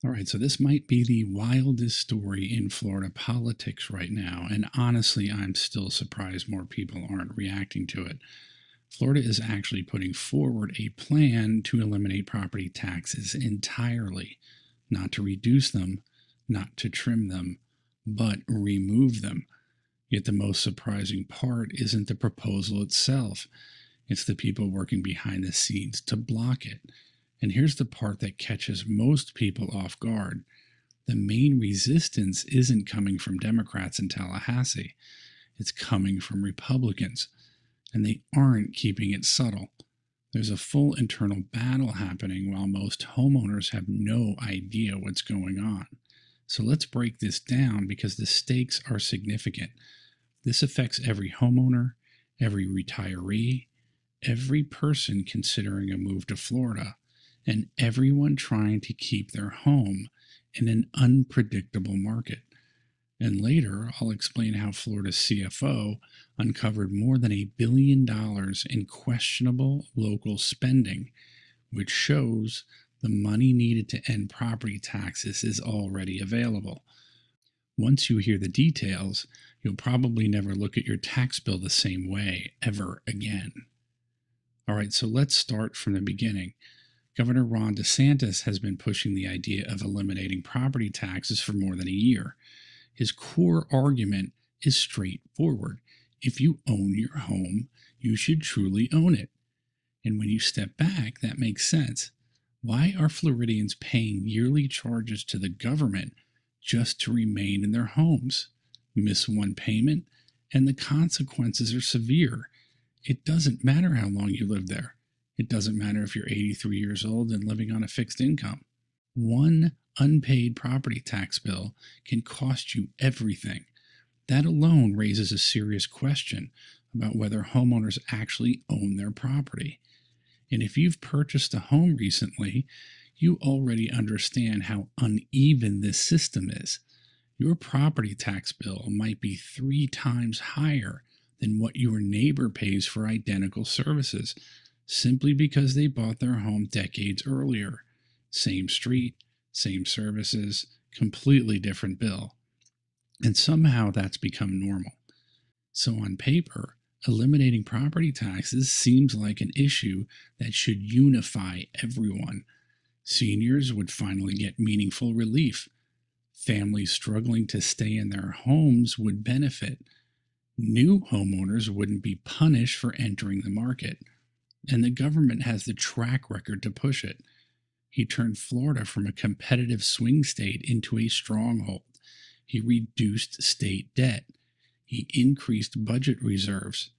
All right, so this might be the wildest story in Florida politics right now, and honestly, I'm still surprised more people aren't reacting to it. Florida is actually putting forward a plan to eliminate property taxes entirely, not to reduce them, not to trim them, but remove them. Yet the most surprising part isn't the proposal itself, it's the people working behind the scenes to block it. And here's the part that catches most people off guard. The main resistance isn't coming from Democrats in Tallahassee, it's coming from Republicans, and they aren't keeping it subtle. There's a full internal battle happening while most homeowners have no idea what's going on. So let's break this down because the stakes are significant. This affects every homeowner, every retiree, every person considering a move to Florida, and everyone trying to keep their home in an unpredictable market. And later, I'll explain how Florida's CFO uncovered more than $1 billion in questionable local spending, which shows the money needed to end property taxes is already available. Once you hear the details, you'll probably never look at your tax bill the same way ever again. All right, so let's start from the beginning. Governor Ron DeSantis has been pushing the idea of eliminating property taxes for more than a year. His core argument is straightforward. If you own your home, you should truly own it. And when you step back, that makes sense. Why are Floridians paying yearly charges to the government just to remain in their homes? Miss one payment, and the consequences are severe. It doesn't matter how long you live there. It doesn't matter if you're 83 years old and living on a fixed income. One unpaid property tax bill can cost you everything. That alone raises a serious question about whether homeowners actually own their property. And if you've purchased a home recently, you already understand how uneven this system is. Your property tax bill might be 3 times higher than what your neighbor pays for identical services, simply because they bought their home decades earlier. Same street, same services, completely different bill. And somehow that's become normal. So on paper, eliminating property taxes seems like an issue that should unify everyone. Seniors would finally get meaningful relief. Families struggling to stay in their homes would benefit. New homeowners wouldn't be punished for entering the market. And the government has the track record to push it. He turned Florida from a competitive swing state into a stronghold. He reduced state debt. He increased budget reserves.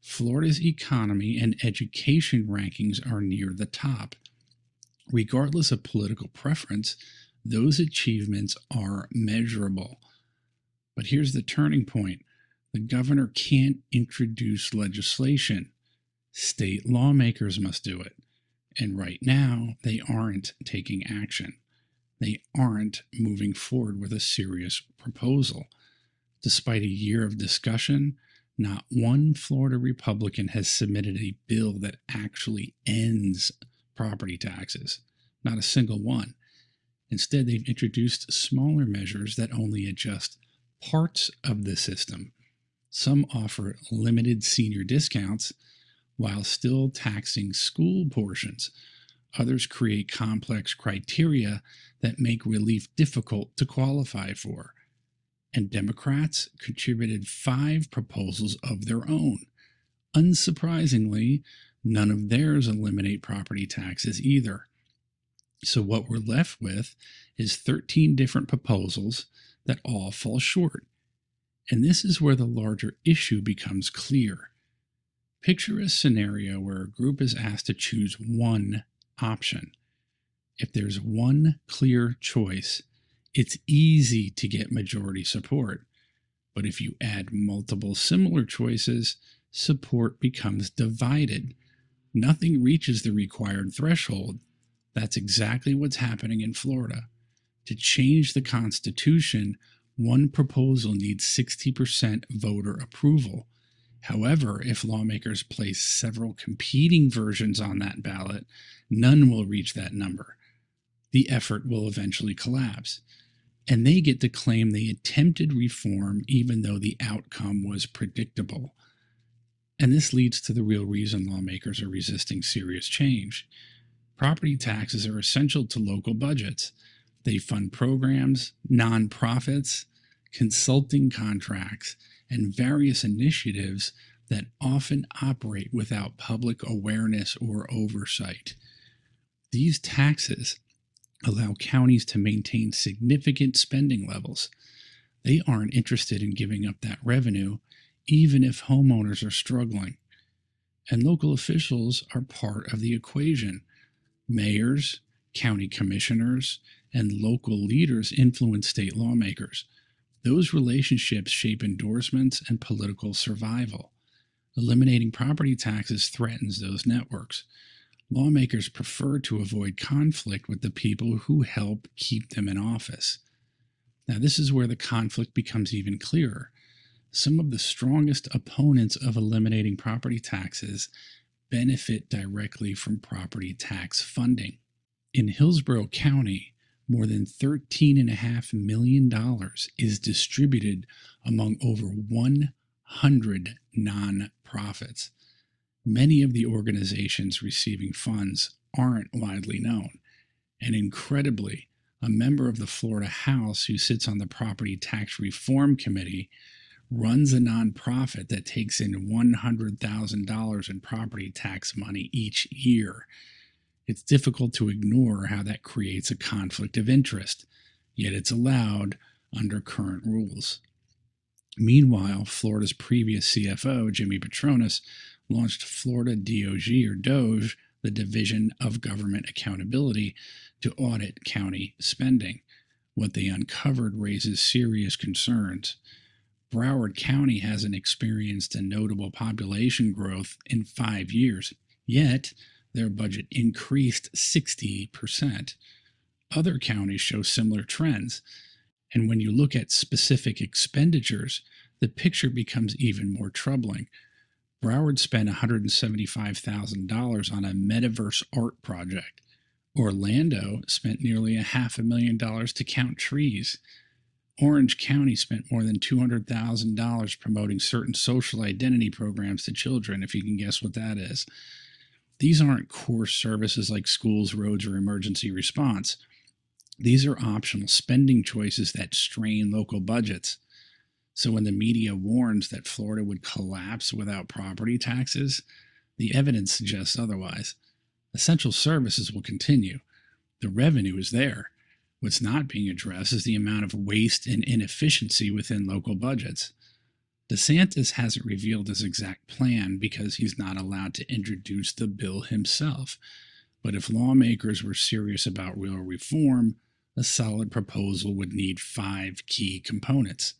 Florida's economy and education rankings are near the top. Regardless of political preference, those achievements are measurable. But here's the turning point. The governor can't introduce legislation. State lawmakers must do it. And right now, they aren't taking action. They aren't moving forward with a serious proposal. Despite a year of discussion, not one Florida Republican has submitted a bill that actually ends property taxes. Not a single one. Instead, they've introduced smaller measures that only adjust parts of the system. Some offer limited senior discounts while still taxing school portions. Others create complex criteria that make relief difficult to qualify for. And Democrats contributed 5 proposals of their own. Unsurprisingly, none of theirs eliminate property taxes either. So what we're left with is 13 different proposals that all fall short. And this is where the larger issue becomes clear. Picture a scenario where a group is asked to choose one option. If there's one clear choice, it's easy to get majority support. But if you add multiple similar choices, support becomes divided. Nothing reaches the required threshold. That's exactly what's happening in Florida. To change the Constitution, one proposal needs 60% voter approval. However, if lawmakers place several competing versions on that ballot, none will reach that number. the effort will eventually collapse. And they get to claim they attempted reform even though the outcome was predictable. And this leads to the real reason lawmakers are resisting serious change. Property taxes are essential to local budgets. They fund programs, nonprofits, consulting contracts, and various initiatives that often operate without public awareness or oversight. These taxes allow counties to maintain significant spending levels. They aren't interested in giving up that revenue, even if homeowners are struggling. And local officials are part of the equation. Mayors, county commissioners, and local leaders influence state lawmakers. Those relationships shape endorsements and political survival. Eliminating property taxes threatens those networks. Lawmakers prefer to avoid conflict with the people who help keep them in office. Now, this is where the conflict becomes even clearer. Some of the strongest opponents of eliminating property taxes benefit directly from property tax funding. In Hillsborough County, more than $13.5 million is distributed among over 100 nonprofits. Many of the organizations receiving funds aren't widely known, and incredibly, a member of the Florida House who sits on the Property Tax Reform Committee runs a nonprofit that takes in $100,000 in property tax money each year. It's difficult to ignore how that creates a conflict of interest, yet it's allowed under current rules. Meanwhile, Florida's previous CFO, Jimmy Petronas, launched Florida DOJ, the Division of Government Accountability, to audit county spending. What they uncovered raises serious concerns. Broward County hasn't experienced a notable population growth in 5 years, yet their budget increased 60%. Other counties show similar trends, and when you look at specific expenditures, the picture becomes even more troubling. Broward spent $175,000 on a metaverse art project. Orlando spent nearly $500,000 to count trees. Orange County spent more than $200,000 promoting certain social identity programs to children, if you can guess what that is. These aren't core services like schools, roads, or emergency response. These are optional spending choices that strain local budgets. So when the media warns that Florida would collapse without property taxes, the evidence suggests otherwise. Essential services will continue. The revenue is there. What's not being addressed is the amount of waste and inefficiency within local budgets. DeSantis hasn't revealed his exact plan because he's not allowed to introduce the bill himself. But if lawmakers were serious about real reform, a solid proposal would need 5 key components.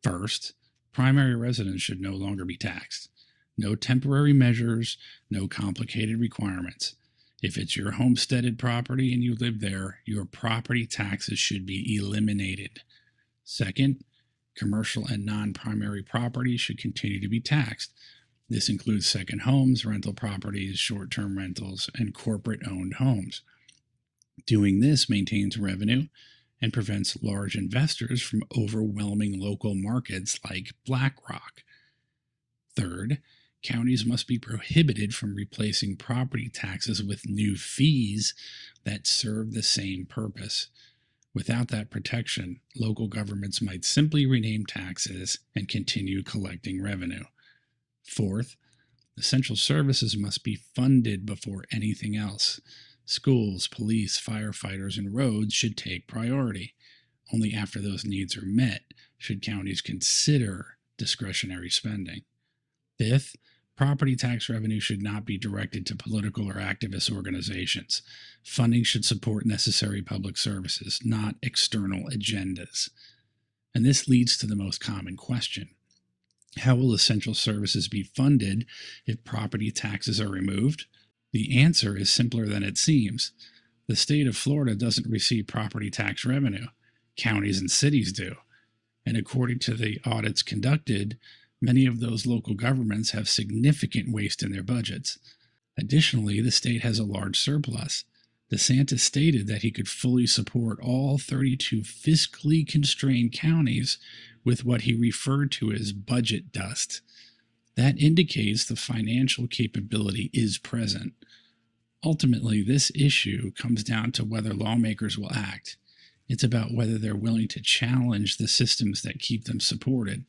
First, primary residents should no longer be taxed. No temporary measures, no complicated requirements. If it's your homesteaded property and you live there, your property taxes should be eliminated. Second, commercial and non-primary property should continue to be taxed. This includes second homes, rental properties, short-term rentals, and corporate-owned homes. Doing this maintains revenue and prevents large investors from overwhelming local markets like BlackRock. Third, counties must be prohibited from replacing property taxes with new fees that serve the same purpose. Without that protection, local governments might simply rename taxes and continue collecting revenue. Fourth, essential services must be funded before anything else. Schools, police, firefighters, and roads should take priority. Only after those needs are met should counties consider discretionary spending. Fifth, property tax revenue should not be directed to political or activist organizations. Funding should support necessary public services, not external agendas. And this leads to the most common question. How will essential services be funded if property taxes are removed? The answer is simpler than it seems. The state of Florida doesn't receive property tax revenue. Counties and cities do. And according to the audits conducted, many of those local governments have significant waste in their budgets. Additionally, the state has a large surplus. DeSantis stated that he could fully support all 32 fiscally constrained counties with what he referred to as budget dust. That indicates the financial capability is present. Ultimately, this issue comes down to whether lawmakers will act. It's about whether they're willing to challenge the systems that keep them supported.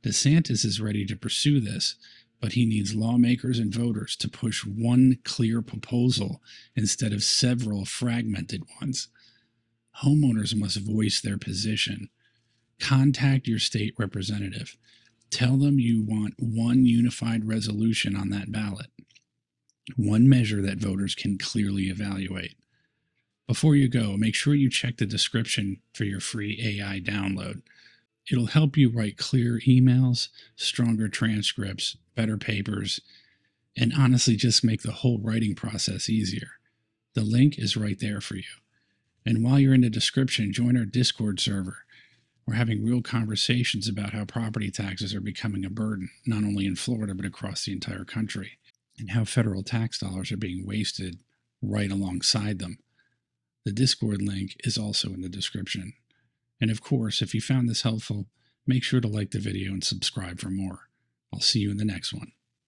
DeSantis is ready to pursue this, but he needs lawmakers and voters to push one clear proposal instead of several fragmented ones. Homeowners must voice their position. Contact your state representative. Tell them you want one unified resolution on that ballot, one measure that voters can clearly evaluate. Before you go, make sure you check the description for your free AI download. It'll help you write clear emails, stronger transcripts, better papers, and honestly just make the whole writing process easier. The link is right there for you. And while you're in the description, join our Discord server. We're having real conversations about how property taxes are becoming a burden, not only in Florida, but across the entire country, and how federal tax dollars are being wasted right alongside them. The Discord link is also in the description. And of course, if you found this helpful, make sure to like the video and subscribe for more. I'll see you in the next one.